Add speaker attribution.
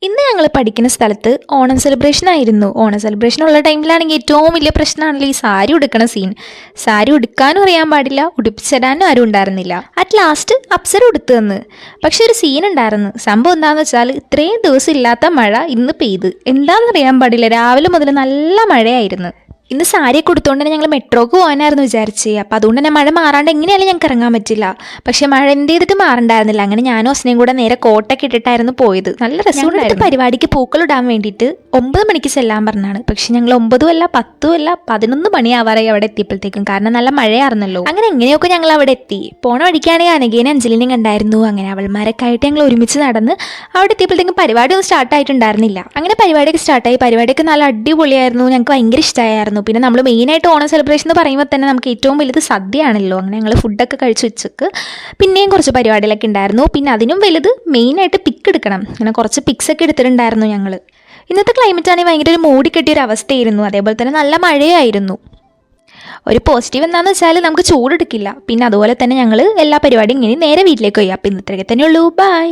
Speaker 1: ഇന്ന് ഞങ്ങൾ പഠിക്കുന്ന സ്ഥലത്ത് ഓണം സെലിബ്രേഷൻ ആയിരുന്നു. ഓണം സെലിബ്രേഷൻ ഉള്ള ടൈമിലാണെങ്കിൽ ഏറ്റവും വലിയ പ്രശ്നമാണല്ലോ ഈ സാരി ഉടുക്കണ സീൻ. സാരി ഉടുക്കാനും അറിയാൻ പാടില്ല, ഉടുപ്പിച്ചിടാനും ആരും ഉണ്ടായിരുന്നില്ല. അറ്റ് ലാസ്റ്റ് അപ്സര ഉടുത്തു തന്ന്. പക്ഷെ ഒരു സീൻ ഉണ്ടായിരുന്നു. സംഭവം എന്താണെന്ന് വെച്ചാൽ ഇത്രയും ദിവസം ഇല്ലാത്ത മഴ ഇന്ന് പെയ്ത്. എന്താണെന്നറിയാൻ പാടില്ല, രാവിലെ മുതൽ നല്ല മഴയായിരുന്നു. ഇന്ന് സാരിയൊക്കെ കൊടുത്തുകൊണ്ട് തന്നെ ഞങ്ങൾ മെട്രോക്ക് പോകാനായിരുന്നു വിചാരിച്ചത്. അപ്പോൾ അതുകൊണ്ട് തന്നെ മഴ മാറാണ്ട് എങ്ങനെയാലും ഞങ്ങൾക്ക് ഇറങ്ങാൻ പറ്റില്ല. പക്ഷേ മഴ എന്ത് ചെയ്തിട്ട് മാറണ്ടായിരുന്നില്ല. അങ്ങനെ ഞാനും അസ്നയും കൂടെ നേരെ കോട്ടൊക്കെ ഇട്ടിട്ടായിരുന്നു പോയത്. നല്ല രസമുണ്ടായിരുന്നു. പരിപാടിക്ക് പൂക്കളിടാൻ വേണ്ടിയിട്ട് 9 മണിക്ക് ചെല്ലാൻ പറഞ്ഞാണ്. പക്ഷെ ഞങ്ങൾ 9 അല്ല 10 അല്ല 11 മണിയാവാറായി അവിടെ എത്തിയപ്പോഴത്തേക്കും. കാരണം നല്ല മഴയായിരുന്നല്ലോ. അങ്ങനെ എങ്ങനെയൊക്കെ ഞങ്ങൾ അവിടെ എത്തി. പോണ വഴിക്കാണെങ്കിൽ അനഘേനെ അഞ്ജലിനെയും കണ്ടായിരുന്നു. അങ്ങനെ അവൾമാരൊക്കെ ആയിട്ട് ഞങ്ങൾ ഒരുമിച്ച് നടന്ന് അവിടെ എത്തിയപ്പോഴത്തേക്കും പരിപാടി ഒന്നും സ്റ്റാർട്ടായിട്ടുണ്ടായിരുന്നില്ല. അങ്ങനെ പരിപാടിയൊക്കെ സ്റ്റാർട്ടായി. പരിപാടിയൊക്കെ നല്ല അടിപൊളിയായിരുന്നു. ഞങ്ങൾക്ക് ഭയങ്കര ഇഷ്ടമായിരുന്നു. പിന്നെ നമ്മൾ മെയിനായിട്ട് ഓണം സെലിബ്രേഷൻ എന്ന് പറയുമ്പോൾ തന്നെ നമുക്ക് ഏറ്റവും വലുത് സദ്യയാണല്ലോ. അങ്ങനെ ഞങ്ങൾ ഫുഡൊക്കെ കഴിച്ച് വെച്ചക്ക് പിന്നെയും കുറച്ച് പരിപാടികളൊക്കെ ഉണ്ടായിരുന്നു. പിന്നെ അതിനും വലുത് മെയിനായിട്ട് പിക്ക് എടുക്കണം. അങ്ങനെ കുറച്ച് പിക്സൊക്കെ എടുത്തിട്ടുണ്ടായിരുന്നു ഞങ്ങൾ. ഇന്നത്തെ ക്ലൈമറ്റ് ആണെങ്കിൽ ഭയങ്കര ഒരു മൂടിക്കെട്ടിയൊരു അവസ്ഥയായിരുന്നു. അതേപോലെ തന്നെ നല്ല മഴയായിരുന്നു. ഒരു പോസിറ്റീവ് എന്താണെന്ന് വെച്ചാൽ നമുക്ക് ചൂടെടുക്കില്ല. പിന്നെ അതുപോലെ തന്നെ ഞങ്ങൾ എല്ലാ പരിപാടിയും ഇങ്ങനെ നേരെ വീട്ടിലേക്ക് പോയി. അപ്പോൾ ഇന്നത്രയൊക്കെ തന്നെയുള്ളൂ. ബൈ.